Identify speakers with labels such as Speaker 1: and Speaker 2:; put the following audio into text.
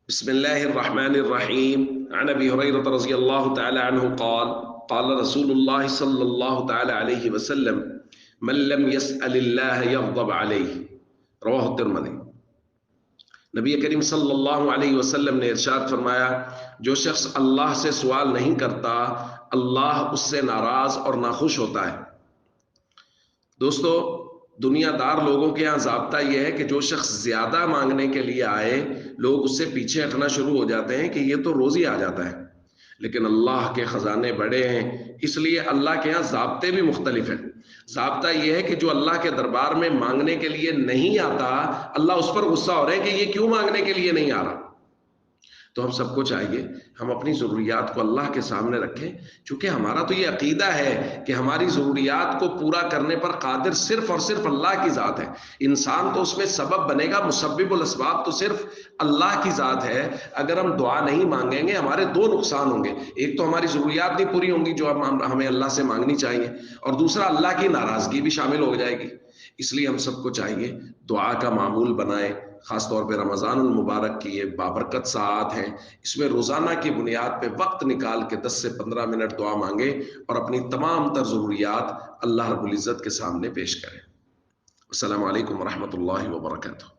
Speaker 1: بسم الله الرحمن الرحيم. عن ابي هريره رضي الله تعالى عنه قال قال رسول الله صلى الله تعالى عليه وسلم من لم يسأل الله يغضب عليه. رواه الترمذी. नबी करीम सल्लल्लाहु अलैहि वसल्लम ने इरशाद फरमाया, जो शख्स अल्लाह से सवाल नहीं करता अल्लाह उससे नाराज और नाखुश होता है। दोस्तों, दुनियादार लोगों के यहाँ ज़ाब्ता यह है कि जो शख्स ज़्यादा मांगने के लिए आए, लोग उससे पीछे हटना शुरू हो जाते हैं कि ये तो रोज़ ही आ जाता है। लेकिन अल्लाह के ख़जाने बड़े हैं, इसलिए अल्लाह के यहाँ ज़ाब्ते भी मुख्तलिफ हैं। ज़ाब्ता यह है कि जो अल्लाह के दरबार में मांगने के लिए नहीं आता, अल्लाह उस पर गुस्सा हो रहे हैं कि ये क्यों मांगने के लिए नहीं आ रहा। तो हम सबको चाहिए हम अपनी ज़रूरियात को अल्लाह के सामने रखें, क्योंकि हमारा तो ये अकीदा है कि हमारी ज़रूरियात को पूरा करने पर कादिर सिर्फ और सिर्फ अल्लाह की ज़ात है। इंसान तो उसमें सबब बनेगा, मुसब्बिबुल असबाब तो सिर्फ अल्लाह की ज़ात है। अगर हम दुआ नहीं मांगेंगे हमारे दो नुकसान होंगे, एक तो हमारी ज़रूरियात नहीं पूरी होंगी जो हमें अल्लाह से मांगनी चाहिए, और दूसरा अल्लाह की नाराज़गी भी शामिल हो जाएगी। इसलिए हम सबको चाहिए दुआ का मामूल बनाएं। खास तौर पे रमज़ान मुबारक की ये बाबरकत साआत है, इसमें रोज़ाना की बुनियाद पे वक्त निकाल के 10 से 15 मिनट दुआ मांगे और अपनी तमाम तर ज़रूरियात अल्लाह रब्बुल इज़्ज़त के सामने पेश करें। अस्सलामु अलैकुम वरहमतुल्लाहि वबरकातुहू।